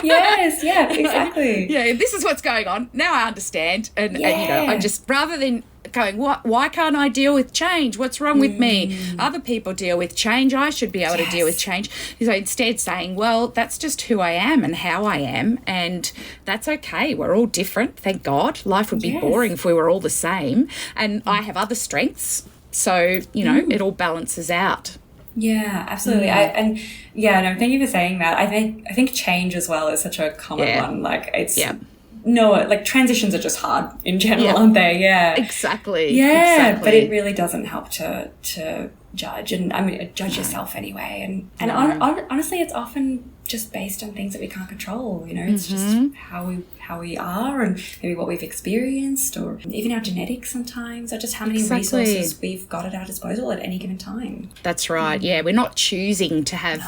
Yes, yeah, exactly.
Yeah, this is what's going on. Now I understand. And you know, I just, rather than going, why can't I deal with change? What's wrong with me? Other people deal with change. I should be able to deal with change. So instead saying, well, that's just who I am and how I am, and that's okay. We're all different, thank God. Life would be boring if we were all the same. And I have other strengths. So, you know, it all balances out.
Yeah, absolutely. Thank you for saying that. I think change as well is such a common one. Like, it's no, like, transitions are just hard in general, aren't they? Yeah,
exactly.
Yeah, but it really doesn't help to judge, and I mean, judge yourself anyway. And honestly, it's often just based on things that we can't control. You know, it's just how we are, and maybe what we've experienced, or even our genetics sometimes, or just how many resources we've got at our disposal at any given time.
That's right. Yeah, we're not choosing to have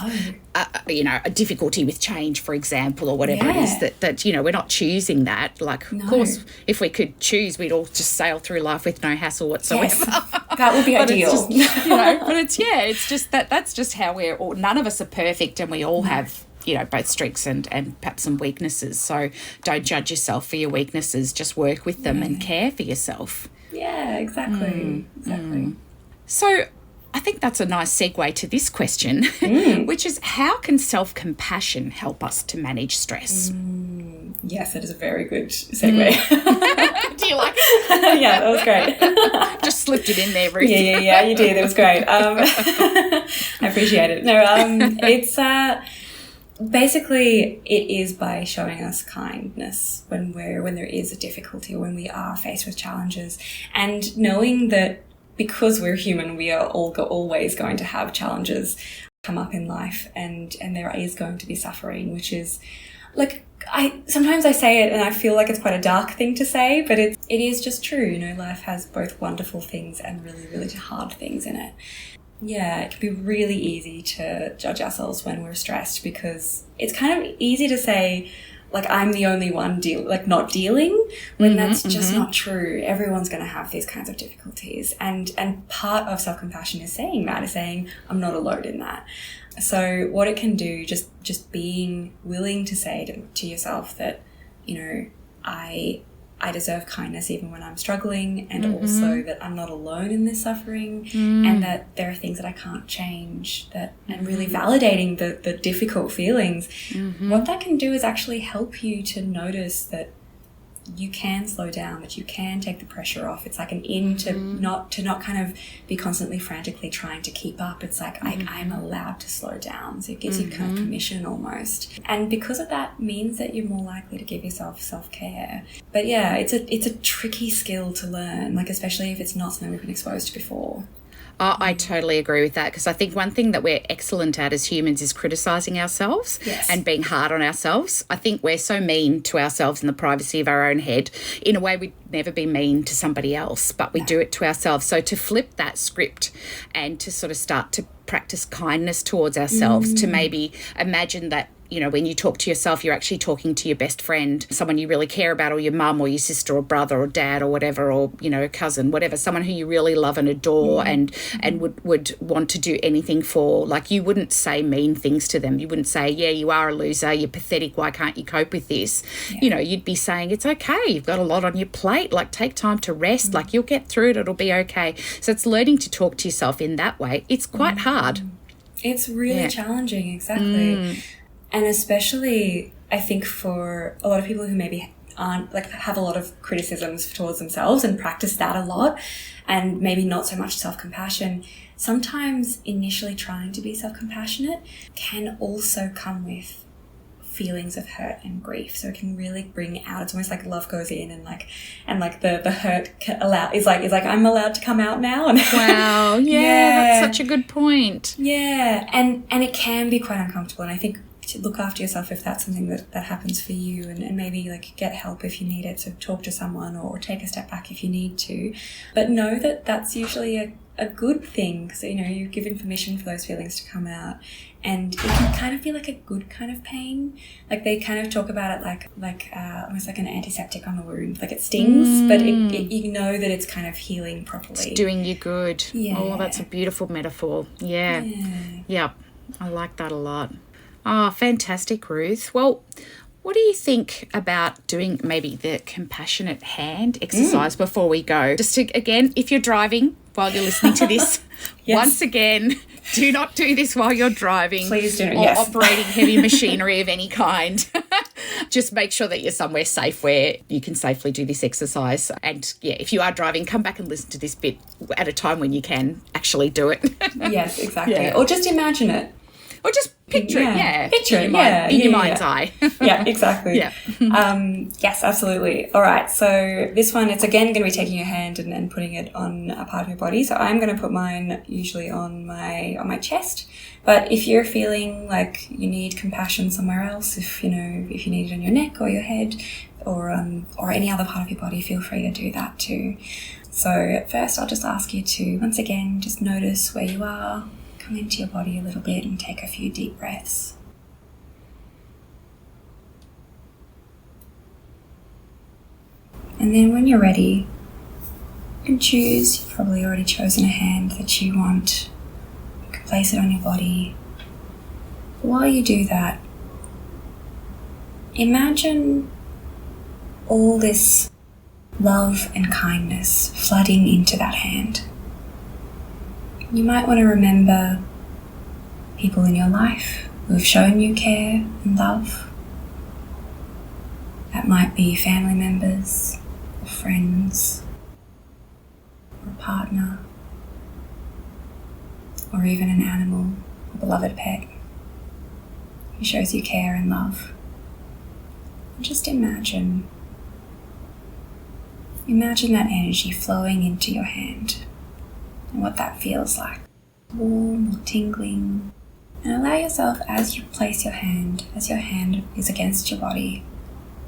a difficulty with change, for example, or whatever it is that you know, we're not choosing that. Like, of course, if we could choose, we'd all just sail through life with no hassle whatsoever.
Yes, that would be ideal.
It's just, you know, but it's just that's just how we're all. None of us are perfect, and we all have, you know, both strengths and perhaps some weaknesses. So don't judge yourself for your weaknesses. Just work with them and care for yourself.
Yeah, exactly.
So I think that's a nice segue to this question, which is, how can self-compassion help us to manage stress?
Yes, that is a very good segue.
Do you like it?
Yeah, that was great.
Just slipped it in there, Ruth.
Yeah, you did. That was great. I appreciate it. No, it's basically, it is by showing us kindness when there is a difficulty, or when we are faced with challenges, and knowing that because we're human, we are always going to have challenges come up in life, and there is going to be suffering, which is, like, sometimes I say it and I feel like it's quite a dark thing to say, but it is just true. You know, life has both wonderful things and really, really hard things in it. Yeah, it can be really easy to judge ourselves when we're stressed, because it's kind of easy to say, like, I'm the only one not dealing, when that's just not true. Everyone's going to have these kinds of difficulties. And part of self-compassion is saying I'm not alone in that. So what it can do, just being willing to say to yourself that, you know, I deserve kindness even when I'm struggling, and also that I'm not alone in this suffering, and that there are things that I can't change, and really validating the difficult feelings. What that can do is actually help you to notice that you can slow down, that you can take the pressure off. It's like an to not kind of be constantly frantically trying to keep up. It's like, I'm allowed to slow down. So it gives you kind of permission almost. And because of that means that you're more likely to give yourself self-care. But yeah, it's a tricky skill to learn, like, especially if it's not something we've been exposed to before.
Oh, I totally agree with that, because I think one thing that we're excellent at as humans is criticising ourselves and being hard on ourselves. I think we're so mean to ourselves in the privacy of our own head. In a way, we'd never be mean to somebody else, but we do it to ourselves. So to flip that script and to sort of start to practice kindness towards ourselves, to maybe imagine that, you know, when you talk to yourself, you're actually talking to your best friend, someone you really care about, or your mum or your sister or brother or dad or whatever, or, you know, cousin, whatever, someone who you really love and adore and would want to do anything for. Like, you wouldn't say mean things to them. You wouldn't say, yeah, you are a loser, you're pathetic, why can't you cope with this? You know, you'd be saying, it's okay, you've got a lot on your plate, like, take time to rest, like, you'll get through it, it'll be okay. So it's learning to talk to yourself in that way. It's quite hard.
It's really challenging, exactly. And especially, I think, for a lot of people who maybe aren't, like, have a lot of criticisms towards themselves and practice that a lot, and maybe not so much self-compassion, sometimes initially trying to be self-compassionate can also come with feelings of hurt and grief. So it can really bring out, it's almost like love goes in and the hurt is like, I'm allowed to come out now. And
wow. Yeah, that's such a good point.
Yeah. And it can be quite uncomfortable. And I think to look after yourself if that's something that happens for you, and maybe like get help if you need it. So talk to someone or take a step back if you need to. But know that that's usually a good thing. So, you're given permission for those feelings to come out. And it can kind of be like a good kind of pain. Like they kind of talk about it like almost like an antiseptic on the wound. Like it stings, but you know that it's kind of healing properly.
It's doing you good.
Yeah.
Oh, that's a beautiful metaphor. Yeah. Yep. I like that a lot. Oh, fantastic, Ruth. Well, what do you think about doing maybe the compassionate hand exercise before we go? Just to, again, if you're driving while you're listening to this, once again, do not do this while you're driving.
Please do.
Or operating heavy machinery of any kind. Just make sure that you're somewhere safe where you can safely do this exercise. And yeah, if you are driving, come back and listen to this bit at a time when you can actually do it.
Yes, exactly. Yeah. Or just imagine it.
Or just picture it,
Picture it,
in your mind's eye.
Yeah, exactly.
Yeah.
Yes, absolutely. All right, so this one, it's again going to be taking your hand and putting it on a part of your body. So I'm going to put mine usually on my chest. But if you're feeling like you need compassion somewhere else, if you need it on your neck or your head or any other part of your body, feel free to do that too. So at first, I'll just ask you to, once again, just notice where you are. Come into your body a little bit and take a few deep breaths. And then when you're ready, you can choose, you've probably already chosen a hand that you want. You can place it on your body. While you do that, imagine all this love and kindness flooding into that hand. You might want to remember people in your life who have shown you care and love. That might be family members or friends or a partner or even an animal, a beloved pet who shows you care and love. And just imagine that energy flowing into your hand. And what that feels like, warm or tingling. And allow yourself, as you place your hand is against your body,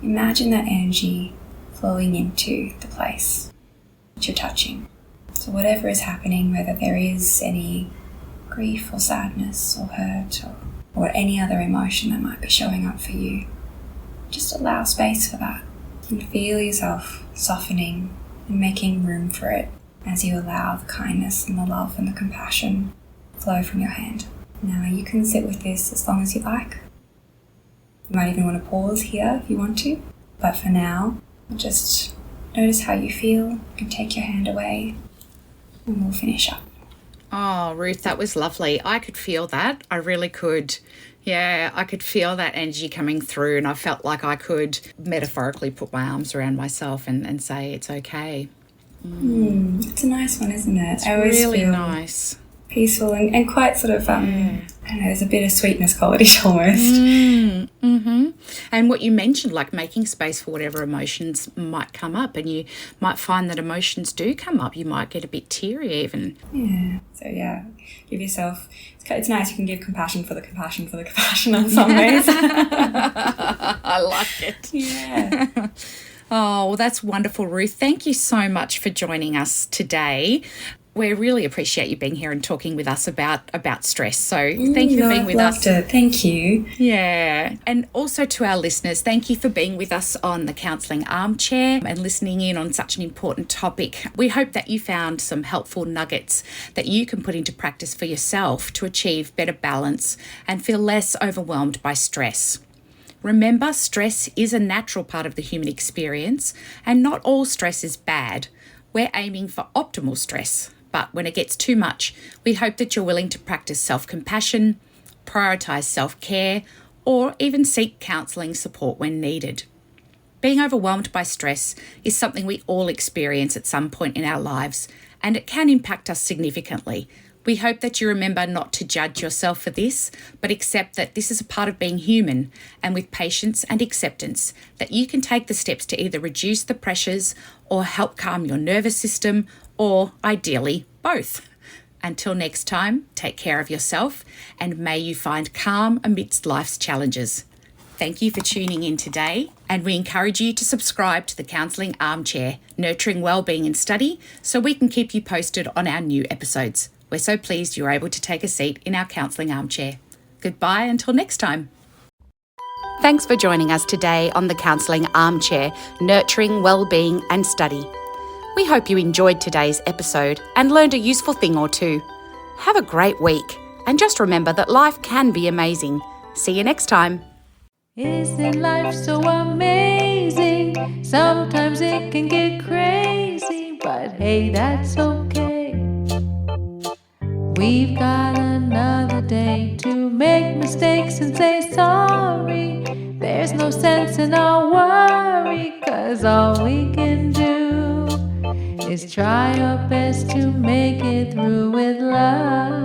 imagine that energy flowing into the place that you're touching. So whatever is happening, whether there is any grief or sadness or hurt or any other emotion that might be showing up for you, just allow space for that and feel yourself softening and making room for it as you allow the kindness and the love and the compassion flow from your hand. Now you can sit with this as long as you like. You might even want to pause here if you want to, but for now, just notice how you feel. You can take your hand away and we'll finish up.
Oh, Ruth, that was lovely. I could feel that. I really could. Yeah, I could feel that energy coming through, and I felt like I could metaphorically put my arms around myself and say it's okay.
It's a nice one, isn't it?
It's really nice.
Peaceful and quite sort of, I don't know, there's a bit of sweetness quality to almost.
Mm-hmm. And what you mentioned, like making space for whatever emotions might come up, and you might find that emotions do come up. You might get a bit teary even.
Yeah. So yeah, give yourself, it's nice, you can give compassion for the compassion in some ways.
I like it.
Yeah.
Oh, well, that's wonderful, Ruth. Thank you so much for joining us today. We really appreciate you being here and talking with us about stress. So thank you for being with us.
Thank you.
Yeah. And also to our listeners, thank you for being with us on the Counselling Armchair and listening in on such an important topic. We hope that you found some helpful nuggets that you can put into practice for yourself to achieve better balance and feel less overwhelmed by stress. Remember, stress is a natural part of the human experience, and not all stress is bad. We're aiming for optimal stress, but when it gets too much, we hope that you're willing to practice self-compassion, prioritise self-care, or even seek counselling support when needed. Being overwhelmed by stress is something we all experience at some point in our lives, and it can impact us significantly, We hope that you remember not to judge yourself for this, but accept that this is a part of being human, and with patience and acceptance, that you can take the steps to either reduce the pressures or help calm your nervous system, or ideally, both. Until next time, take care of yourself, and may you find calm amidst life's challenges. Thank you for tuning in today, and we encourage you to subscribe to the Counselling Armchair, Nurturing Wellbeing and Study, so we can keep you posted on our new episodes. We're so pleased you're able to take a seat in our Counselling Armchair. Goodbye until next time. Thanks for joining us today on the Counselling Armchair, Nurturing Wellbeing and Study. We hope you enjoyed today's episode and learned a useful thing or two. Have a great week, and just remember that life can be amazing. See you next time.
Isn't life so amazing? Sometimes it can get crazy, but hey, that's okay. We've got another day to make mistakes and say sorry. There's no sense in our worry, 'cause all we can do is try our best to make it through with love.